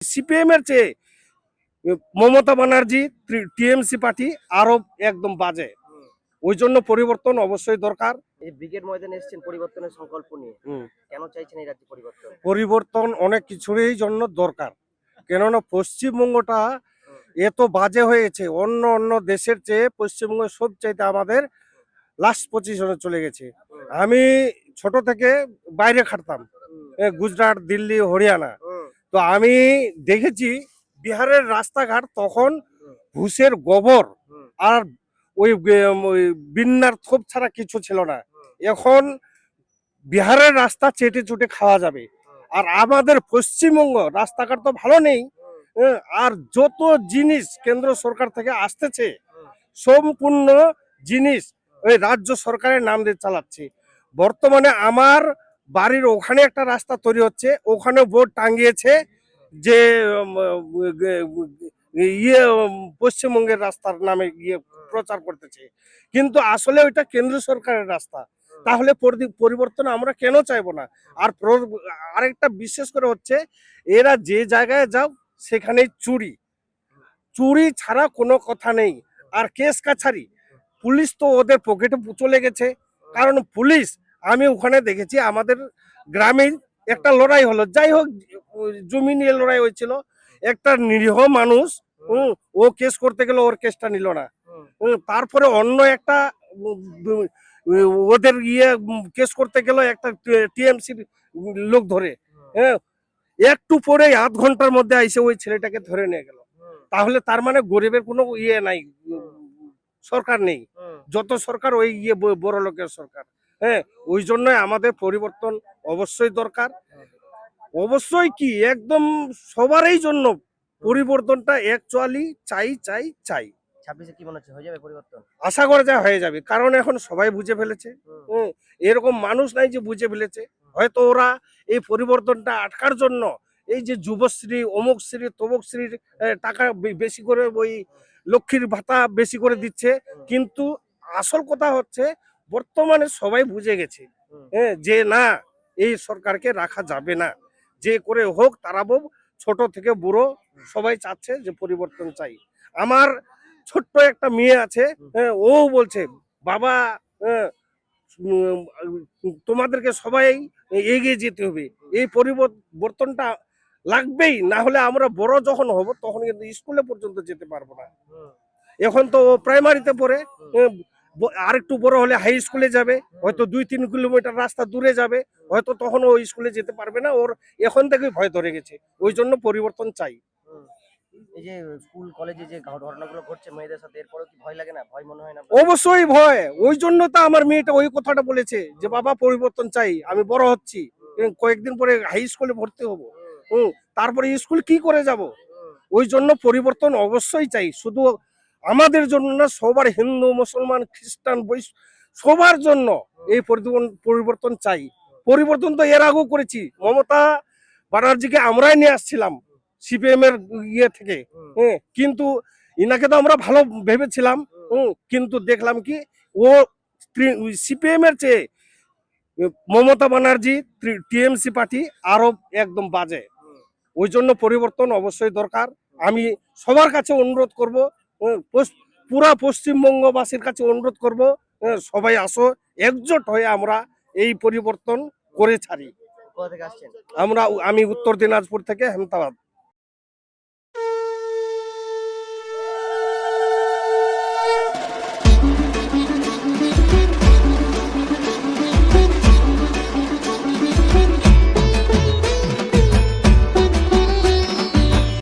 CPM এর চেয়ে Mamata Banerjee TMC party আরো একদম বাজে। ওই জন্য পরিবর্তন অবশ্যই দরকার। এই ব্রিগেড ময়দানে এসেছেন পরিবর্তনের সংকল্প নিয়ে, কেন চাইছেন এই রাজ্যে পরিবর্তন? পরিবর্তন অনেক কিছুরই জন্য দরকার, কেননা পশ্চিমবঙ্গটা এত বাজে হয়েছে, অন্য অন্য দেশের চেয়ে পশ্চিমবঙ্গ সবচাইতে আমাদের লাস্ট পজিশনে চলে গেছে। আমি ছোট থেকে বাইরে খাটতাম, গুজরাট, দিল্লি, হরিয়ানা। তো আমি দেখেছি বিহারের রাস্তাঘাট তখন ঘুষের গোবর আর ওই বিন্নার থোপ ছাড়া কিছু ছিল না। এখন বিহারের রাস্তা চেটে চুটে খাওয়া যাবে, আর আমাদের পশ্চিমবঙ্গ রাস্তাঘাট তো ভালো নেই। আর যত জিনিস কেন্দ্র সরকার থেকে আসতেছে সম্পূর্ণ জিনিস ওই রাজ্য সরকারের নাম দিয়ে চালাচ্ছে। বর্তমানে আমার বাড়ির ওখানে একটা রাস্তা তৈরি হচ্ছে, ওখানে বোর্ড টাঙ্গিয়েছে যে পশ্চিমবঙ্গের রাস্তার নামে প্রচার করতেছে, কিন্তু আসলে ওইটা কেন্দ্র সরকারের রাস্তা। তাহলে পরিবর্তন আমরা কেন চাইবো না? আর আরেকটা বিশেষ করে হচ্ছে, এরা যে জায়গায় যাও সেখানে চুরি চুরি ছাড়া কোনো কথা নেই। আর কেস কাছারি, পুলিশ তো ওদের পকেটে চলে গেছে। কারণ পুলিশ, আমি ওখানে দেখেছি আমাদের গ্রামে একটা লড়াই হলো, যাই হোক জমি নিয়ে লড়াই হয়েছিল, একটা নিরীহ মানুষ ও কেস করতে গেল, ওর কেসটা নিল না। তারপরে অন্য একটা ওদের কেস করতে গেল, একটা টিএমসি লোক ধরে, হ্যাঁ, একটু পরে আধ ঘন্টার মধ্যে আইসে ওই ছেলেটাকে ধরে নিয়ে গেল। তাহলে তার মানে গরিবের কোনো নাই, সরকার নেই। যত সরকার ওই বড় লোকের সরকার। হ্যাঁ, ওই জন্য আমাদের পরিবর্তন অবশ্যই দরকার। অবশ্যই কি একদম সবারই জন্য পরিবর্তনটা অ্যাকচুয়ালি চাই চাই চাই। 26-এ কি মনে হচ্ছে হয়ে যাবে পরিবর্তন? আশা করা যায় হয়ে যাবে, কারণ এখন সবাই বুঝে ফেলেছে। এরকম মানুষ নাই যে বুঝে ফেলেছে। হয়তো ওরা এই পরিবর্তনটা আটকার জন্য এই যে যুবশ্রী, অমুকশ্রী, তমুকশ্রীর টাকা বেশি করে, ওই লক্ষ্মীর ভাতা বেশি করে দিচ্ছে, কিন্তু আসল কথা হচ্ছে বর্তমানে সবাই বুঝে গেছে যে না, এই সরকারকে রাখা যাবে না। যে করে হোক তারাবো, ছোট থেকে বুড়ো সবাই চাচ্ছে যে পরিবর্তন চাই। আমার ছোট্ট একটা মেয়ে আছে, ও বলছে বাবা তোমাদেরকে সবাই এগিয়ে যেতে হবে, এই পরিবর্তনটা লাগবেই, না হলে আমরা বড় যখন হব তখন কিন্তু স্কুলে পর্যন্ত যেতে পারবো না। এখন তো প্রাইমারিতে পড়ে, আর একটু বড় হলে হাই স্কুলে যাবে, হয়তো 2-3 কিলোমিটার রাস্তা দূরে যাবে, হয়তো তখন ও স্কুলে যেতে পারবে না। ওর এখন থেকে ভয় ধরে গেছে, ওই জন্য পরিবর্তন চাই। এই যে স্কুল কলেজে যে ঘটনাগুলো ঘটছে মেয়েদের সাথে, এরপরও কি ভয় লাগে না? ভয় মনে হয় না? অবশ্যই ভয়। ওই জন্য তো আমার মেয়েটা ওই কথাটা বলেছে যে বাবা পরিবর্তন চাই, আমি বড় হচ্ছি, কয়েকদিন পরে হাই স্কুলে ভর্তি হবো, তারপরে স্কুল কি করে যাব। ওই জন্য পরিবর্তন অবশ্যই চাই, শুধু আমাদের জন্য না, সবার, হিন্দু, মুসলমান, খ্রিস্টান, সবার জন্য এই পরিবর্তন চাই। পরিবর্তন তো এর আগেও করেছি, মমতা ব্যানার্জিকে আমরাই নিয়ে আসছিলাম সিপিএম এর থেকে, কিন্তু ইনাকে তো আমরা ভালো ভেবেছিলাম, কিন্তু দেখলাম কি ও সিপিএম এর চেয়ে মমতা ব্যানার্জি টিএমসি পার্টি আরো একদম বাজে। ওই জন্য পরিবর্তন অবশ্যই দরকার। আমি সবার কাছে অনুরোধ করব, পুরা পশ্চিমবঙ্গবাসীর কাছে অনুরোধ করব, সবাই আসো, একজোট হয়ে আমরা এই পরিবর্তন করে ছাড়ি। কোথা থেকে আসছেন? আমি উত্তর দিনাজপুর থেকে, হেমতাবাদ।